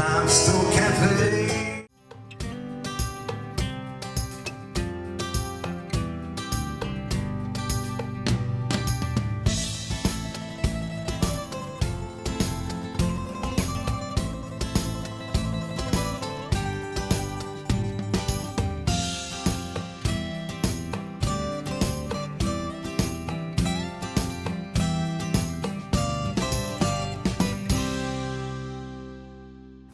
Limestone Cafe.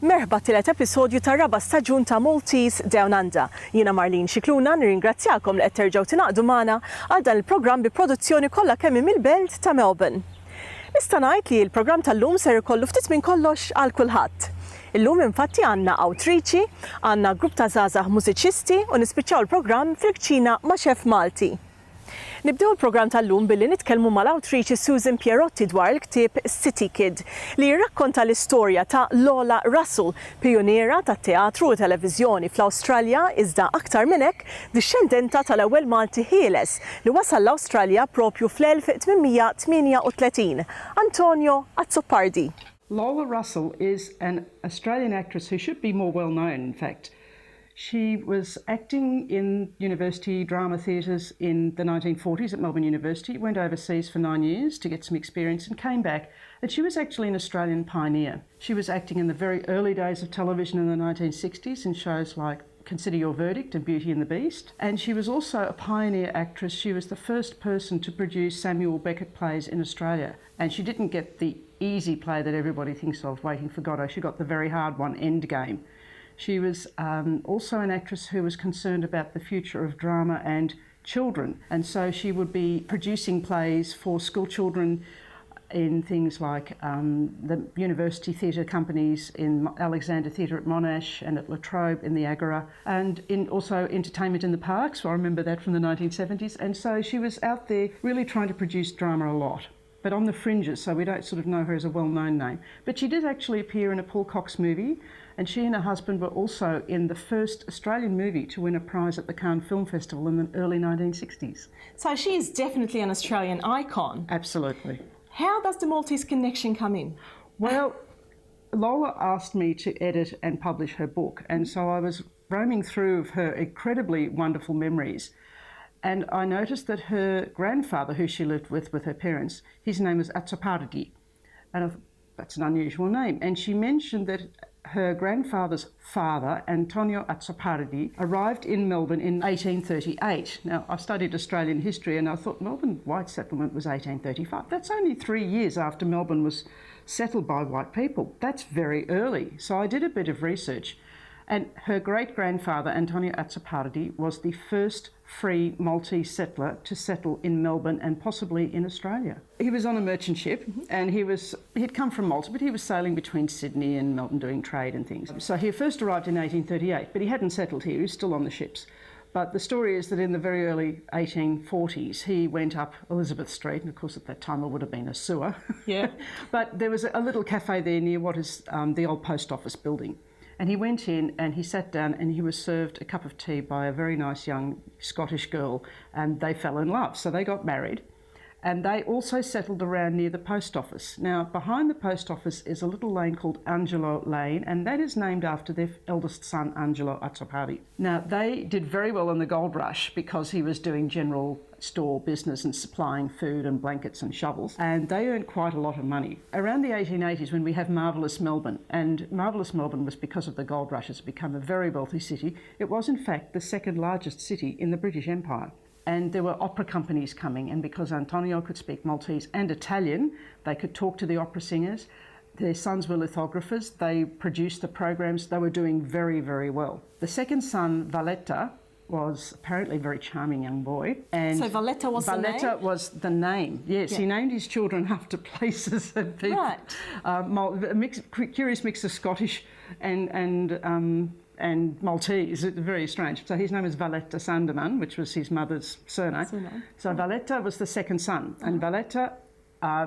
Merħba tielet episodju tar-raba' staġun ta' Maltese DownUnder. Jiena Marlene Scicluna nirringrazzjakom li qed terġgħu tingħaqdu magħna għal dan il-programm bi produzzjoni kollha kemm mill-belt ta' Melbourne. Nista' ngħid li l-programm tal-lum ser ikollu ftit minn kollox għal kulħadd. Illum infatti għandna awtriċi, għandna grupp ta' żgħażagħ mużiċisti u nispiċċaw il-programm fil-kċina ma' xef Malti. Nibdew il-programm tal-lum billi nitkellmu mal-awtriċi Susan Pierotti dwar il-ktieb City Kid li jirrakkonta l-istorja ta' Lola Russell, pioniera tat-teatru u televiżjoni fl-Awstralja iżda aktar minn hekk dixxendenta tal-ewwel Malti ħieles li wasal l-Awstralja propju fl-1838, Antonio Azzopardi. Lola Russell is an Australian actress who should be more well known, in fact. She was acting in university drama theatres in the 1940s at Melbourne University, went overseas for 9 years to get some experience and came back. And she was actually an Australian pioneer. She was acting in the very early days of television in the 1960s in shows like Consider Your Verdict and Beauty and the Beast. And she was also a pioneer actress. She was the first person to produce Samuel Beckett plays in Australia. And she didn't get the easy play that everybody thinks of, Waiting for Godot. She got the very hard one, Endgame. She was also an actress who was concerned about the future of drama and children. And so she would be producing plays for school children in things like the university theatre companies in Alexander Theatre at Monash and at La Trobe in the Agora, and in also entertainment in the parks. So I remember that from the 1970s. And so she was out there really trying to produce drama a lot, but on the fringes, so we don't sort of know her as a well-known name. But she did actually appear in a Paul Cox movie, and she and her husband were also in the first Australian movie to win a prize at the Cannes Film Festival in the early 1960s. So she is definitely an Australian icon. Absolutely. How does the Maltese connection come in? Well, Lola asked me to edit and publish her book, and so I was roaming through of her incredibly wonderful memories. And I noticed that her grandfather, who she lived with her parents, his name was Azzopardi. And I thought, that's an unusual name. And she mentioned that her grandfather's father, Antonio Azzopardi, arrived in Melbourne in 1838. Now, I studied Australian history and I thought Melbourne white settlement was 1835. That's only 3 years after Melbourne was settled by white people. That's very early. So I did a bit of research. And her great-grandfather, Antonio Azzopardi, was the first free Maltese settler to settle in Melbourne and possibly in Australia. He was on a merchant ship and he'd come from Malta, but he was sailing between Sydney and Melbourne doing trade and things. So he first arrived in 1838, but he hadn't settled here, he was still on the ships. But the story is that in the very early 1840s, he went up Elizabeth Street, and of course at that time it would have been a sewer. Yeah. But there was a little cafe there near what is the old post office building. And he went in and he sat down and he was served a cup of tea by a very nice young Scottish girl, and they fell in love. So they got married, and they also settled around near the post office. Now, behind the post office is a little lane called Angelo Lane, and that is named after their eldest son, Angelo Azzopardi. Now, they did very well in the gold rush because he was doing general store business and supplying food and blankets and shovels, and they earned quite a lot of money. Around the 1880s, when we have Marvellous Melbourne, and Marvellous Melbourne was because of the gold rush, has become a very wealthy city. It was in fact the second largest city in the British Empire. And there were opera companies coming, and because Antonio could speak Maltese and Italian, they could talk to the opera singers. Their sons were lithographers, they produced the programs, they were doing very, very well. The second son, Valletta, was apparently a very charming young boy. And so Valletta was the name? Valletta was the name, yes. Yeah. He named his children after places and people. Right. A curious mix of Scottish and Maltese, very strange. So his name is Valletta Sanderman, which was his mother's surname. So Valletta was the second son, and Valletta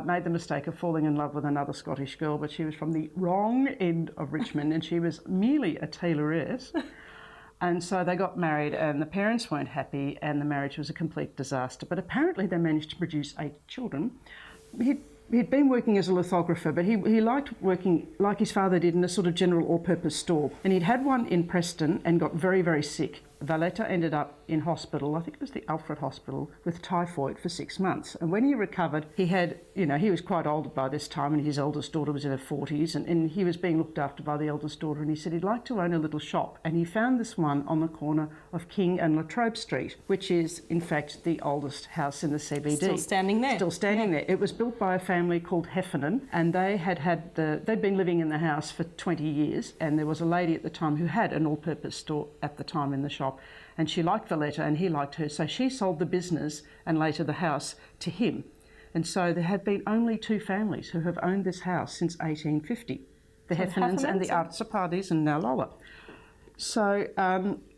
made the mistake of falling in love with another Scottish girl, but she was from the wrong end of Richmond, and she was merely a tailoress. And so they got married, and the parents weren't happy, and the marriage was a complete disaster. But apparently they managed to produce 8 children. He'd He'd been working as a lithographer, but he liked working like his father did in a sort of general all-purpose store. And he'd had one in Preston and got very, very sick. Valletta ended up in hospital, I think it was the Alfred Hospital, with typhoid for 6 months. And when he recovered, he had, he was quite old by this time, and his eldest daughter was in her 40s, and he was being looked after by the eldest daughter, and he said he'd like to own a little shop. And he found this one on the corner of King and La Trobe Street, which is, in fact, the oldest house in the CBD. Still standing there. Still standing there. It was built by a family called Heffernan, and they'd been living in the house for 20 years, and there was a lady at the time who had an all-purpose store at the time in the shop. And she liked Valletta and he liked her, so she sold the business and later the house to him. And so there have been only 2 families who have owned this house since 1850, the Heffernans and the Artsapartis and now Lola. So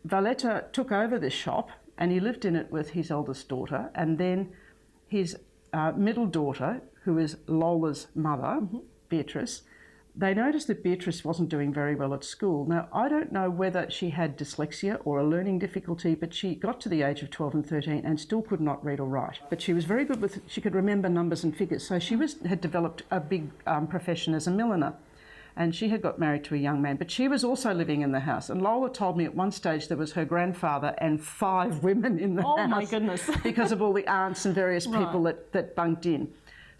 Valletta took over this shop and he lived in it with his eldest daughter, and then his middle daughter, who is Lola's mother, Beatrice. They noticed that Beatrice wasn't doing very well at school. Now, I don't know whether she had dyslexia or a learning difficulty, but she got to the age of 12 and 13 and still could not read or write. But she was very good she could remember numbers and figures. So she had developed a big profession as a milliner. And she had got married to a young man, but she was also living in the house. And Lola told me at one stage there was her grandfather and 5 women in the house. Oh my goodness. Because of all the aunts and various people that bunked in.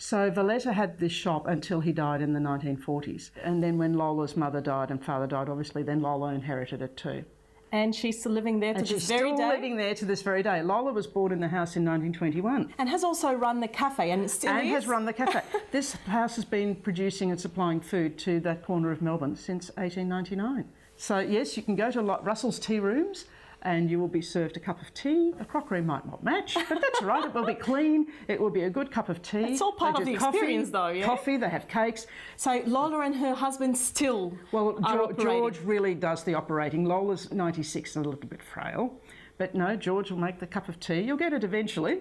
So Valletta had this shop until he died in the 1940s. And then when Lola's mother died and father died, obviously, then Lola inherited it too. And she's still living there to this very day? She's still living there to this very day. Lola was born in the house in 1921. And has also run the cafe, and still is? And has run the cafe. This house has been producing and supplying food to that corner of Melbourne since 1899. So yes, you can go to Russell's Tea Rooms and you will be served a cup of tea. The crockery might not match, but that's right. It will be clean. It will be a good cup of tea. It's all part of the experience, though, yeah? Coffee, they have cakes. So Lola and her husband still George really does the operating. Lola's 96 and a little bit frail. But no, George will make the cup of tea. You'll get it eventually.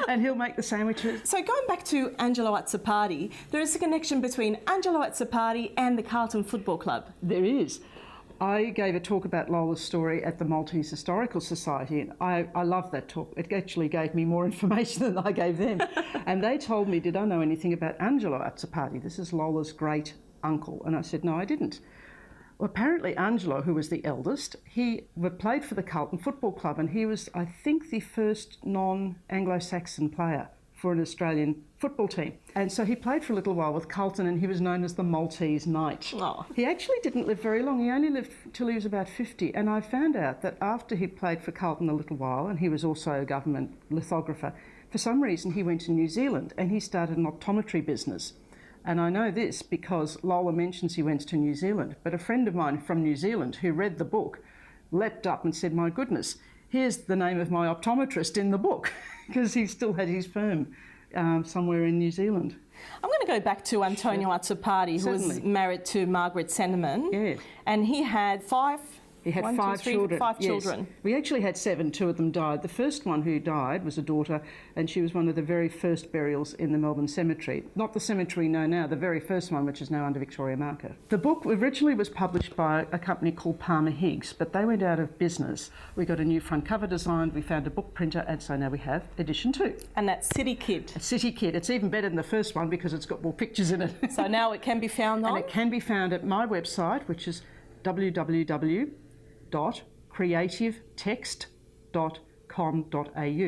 And he'll make the sandwiches. So going back to Angelo Azzapati, there is a connection between Angelo Azzapati and the Carlton Football Club. There is. I gave a talk about Lola's story at the Maltese Historical Society, and I loved that talk. It actually gave me more information than I gave them. And they told me, did I know anything about Angelo Azzapati? This is Lola's great uncle. And I said, no, I didn't. Well, apparently Angelo, who was the eldest, he played for the Carlton Football Club, and he was, I think, the first non-Anglo-Saxon player for an Australian football team. And so he played for a little while with Carlton, and he was known as the Maltese Knight. Oh. He actually didn't live very long. He only lived till he was about 50. And I found out that after he played for Carlton a little while, and he was also a government lithographer, for some reason he went to New Zealand and he started an optometry business. And I know this because Lola mentions he went to New Zealand, but a friend of mine from New Zealand who read the book leapt up and said, my goodness, here's the name of my optometrist in the book, because he still had his firm somewhere in New Zealand. I'm going to go back to Antonio Azzapati, who was married to Margaret Senneman. Yeah. And he had 5... He had 5 children. 5 children. Yes. We actually had 7. 2 of them died. The first one who died was a daughter, and she was one of the very first burials in the Melbourne cemetery. Not the cemetery we know now, the very first one, which is now under Victoria Market. The book originally was published by a company called Palmer Higgs, but they went out of business. We got a new front cover designed, we found a book printer, and so now we have edition 2. And that's City Kid. City Kid. It's even better than the first one because it's got more pictures in it. So now it can be found on? And it can be found at my website, which is www.creativetext.com.au.